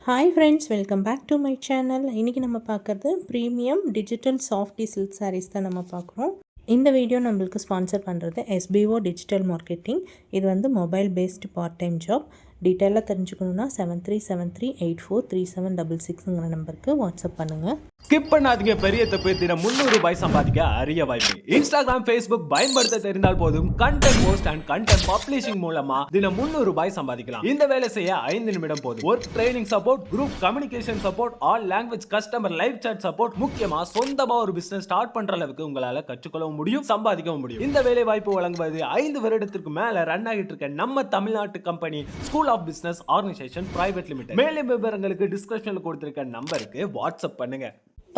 Hi friends, welcome back to my channel. இன்றைக்கி நம்ம பார்க்குறது premium digital softy silk sarees தான் நம்ம பார்க்குறோம். இந்த வீடியோ நம்மளுக்கு ஸ்பான்சர் பண்ணுறது எஸ்பிஓ டிஜிட்டல் மார்க்கெட்டிங். இது வந்து mobile based part time job. டீட்டெயிலாக தெரிஞ்சுக்கணுன்னா 7373843766ங்கிற நம்பருக்கு வாட்ஸ்அப் பண்ணுங்கள். ஸ்கிப் பண்ணாதீங்க, பெரிய தப்பு. தினம் 300 ரூபாய் சம்பாதிக்க அரிய வாய்ப்பு. இன்ஸ்டாகிராம், ஃபேஸ்புக் பயன்படுத்த தெரிந்தால் போதும். Content post and content publishing மூலமா தினம் 300 ரூபாய் சம்பாதிக்கலாம். இந்த வேலை செய்ய 5 நிமிடம் போதும். Work training support, group communication support, all language customer live chat support, முக்கியமா சொந்தமா ஒரு பிசினஸ் ஸ்டார்ட் பண்ற அளவுக்கு உங்களால கற்றுக்கொள்ளவும் முடியும், சம்பாதிக்கவும் முடியும். இந்த வேலை வாய்ப்பு வழங்குவது 5 வருடத்திற்கு மேல ரன் ஆகிட்டு இருக்க நம்ம தமிழ்நாட்டு company school of business organisation private limited. மேலும் விவரங்களுக்கு டிஸ்கிரிப்ஷன்ல கொடுத்திருக்க நம்பருக்கு வாட்ஸ்அப் பண்ணுங்க.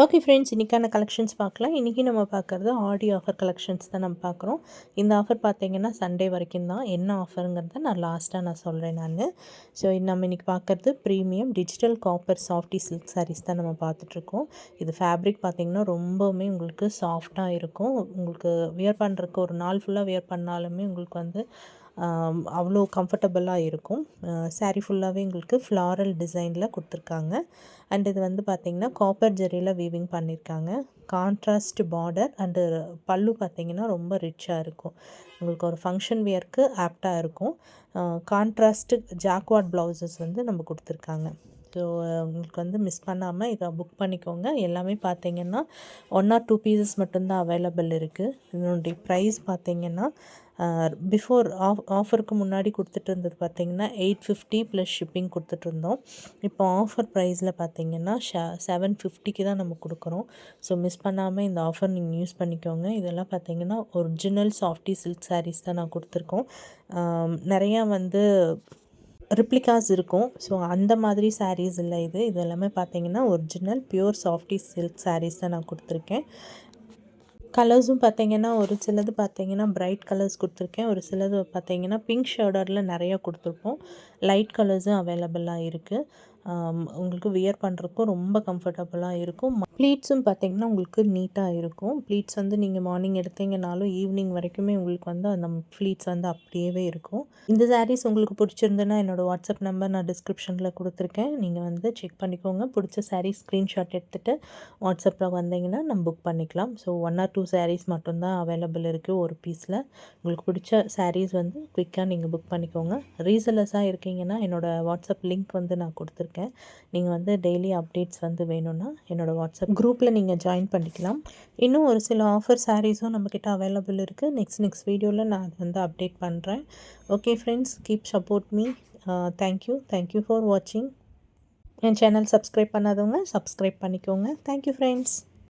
ஓகே ஃப்ரெண்ட்ஸ், இன்றைக்கான கலெக்ஷன்ஸ் பார்க்கலாம். இன்றைக்கி நம்ம பார்க்குறது ஆடி ஆஃபர் கலெக்ஷன்ஸ் தான் நம்ம பார்க்குறோம். இந்த ஆஃபர் பார்த்தீங்கன்னா சண்டே வரைக்கும் தான். என்ன ஆஃபருங்கிறத நான் சொல்கிறேன் நான். ஸோ நம்ம இன்றைக்கி பார்க்குறது premium digital copper softy silk sarees தான் நம்ம பார்த்துட்ருக்கோம். இது ஃபேப்ரிக் பார்த்திங்கன்னா ரொம்பவுமே உங்களுக்கு சாஃப்டாக இருக்கும். உங்களுக்கு வியர் பண்ணுறதுக்கு ஒரு நாள் ஃபுல்லாக வியர் பண்ணாலுமே உங்களுக்கு வந்து அவ்வளோ கம்ஃபர்டபுளாக இருக்கும். சாரீ ஃபுல்லாகவே உங்களுக்கு ஃப்ளாரல் டிசைனில் கொடுத்துருக்காங்க. அண்ட் இது வந்து பார்த்திங்கன்னா காப்பர் ஜெரியில் வீவிங் பண்ணியிருக்காங்க. கான்ட்ராஸ்ட் பார்டர் அண்டு பல்லு பார்த்திங்கன்னா ரொம்ப ரிச்சாக இருக்கும். உங்களுக்கு ஒரு ஃபங்க்ஷன் வியருக்கு ஆப்டாக இருக்கும். கான்ட்ராஸ்ட்டு ஜாக்வாட் ப்ளவுசஸ் வந்து நம்ம கொடுத்துருக்காங்க. ஸோ உங்களுக்கு வந்து மிஸ் பண்ணாமல் இதை புக் பண்ணிக்கோங்க. எல்லாமே பார்த்திங்கன்னா 1 or 2 பீசஸ் மட்டும்தான் அவைலபிள் இருக்குது. இதனுடைய ப்ரைஸ் பார்த்திங்கன்னா பிஃபோர் ஆஃபருக்கு முன்னாடி கொடுத்துட்டு இருந்தது பார்த்திங்கன்னா 850 ப்ளஸ் ஷிப்பிங் கொடுத்துட்ருந்தோம். இப்போ ஆஃபர் ப்ரைஸில் பார்த்திங்கன்னா 750க்கு தான் நம்ம கொடுக்குறோம். ஸோ மிஸ் பண்ணாமல் இந்த ஆஃபர் நீங்கள் யூஸ் பண்ணிக்கோங்க. இதெல்லாம் பார்த்திங்கன்னா ஒரிஜினல் சாஃப்டி சில்க் சாரீஸ் தான் நான் கொடுத்துருக்கோம். நிறையா வந்து ரிப்ளிகாஸ் இருக்கும். ஸோ அந்த மாதிரி சாரீஸ் இல்லை இது எல்லாமே பார்த்திங்கன்னா original pure softy silk sarees தான் நான் கொடுத்துருக்கேன். கலர்ஸும் பார்த்திங்கன்னா ஒரு சிலது பார்த்திங்கன்னா பிரைட் கலர்ஸ் கொடுத்துருக்கேன். ஒரு சிலது பார்த்திங்கன்னா பிங்க் ஷேடரில் நிறையா கொடுத்துருப்போம். லைட் கலர்ஸும் அவைலபிளாக இருக்குது. உங்களுக்கு வியர் பண்ணுறதுக்கும் ரொம்ப கம்ஃபர்டபுளாக இருக்கும். ப்ளீட்ஸும் பார்த்திங்கன்னா உங்களுக்கு நீட்டாக இருக்கும். ப்ளீட்ஸ் வந்து நீங்கள் மார்னிங் எடுத்தீங்கனாலும் ஈவினிங் வரைக்குமே உங்களுக்கு வந்து அந்த ப்ளீட்ஸ் வந்து அப்படியே இருக்கும். இந்த சாரீஸ் உங்களுக்கு பிடிச்சிருந்துன்னா என்னோடய வாட்ஸ்அப் நம்பர் நான் டிஸ்கிரிப்ஷனில் கொடுத்துருக்கேன். நீங்கள் வந்து செக் பண்ணிக்கோங்க. பிடிச்ச சாரீஸ் ஸ்க்ரீன்ஷாட் எடுத்துகிட்டு வாட்ஸ்அப்பில் வந்தீங்கன்னா நம்ம புக் பண்ணிக்கலாம். ஸோ 1 or 2 சாரீஸ் மட்டும்தான் அவைலபிள் இருக்குது ஒரு பீஸில். உங்களுக்கு பிடிச்ச சாரீஸ் வந்து குயிக்காக நீங்கள் புக் பண்ணிக்கோங்க. ரீசெல்லர்ஸாக இருக்கீங்கன்னா என்னோடய வாட்ஸ்அப் லிங்க் வந்து நான் கொடுத்துருக்கேன். நீங்கள் வந்து டெய்லி அப்டேட்ஸ் வந்து வேணும்னா என்னோடய வாட்ஸ்அப் குரூப்பில் நீங்கள் ஜாயின் பண்ணிக்கலாம். இன்னும் ஒரு சில ஆஃபர் சாரீஸும் நம்மக்கிட்ட அவைலபிள் இருக்குது. நெக்ஸ்ட் வீடியோவில் நான் அது வந்து அப்டேட் பண்ணுறேன். Okay friends, keep support me. Thank you for வாட்சிங். என் சேனல் சப்ஸ்கிரைப் பண்ணாதவங்க சப்ஸ்கிரைப் பண்ணிக்கோங்க. Thank you friends.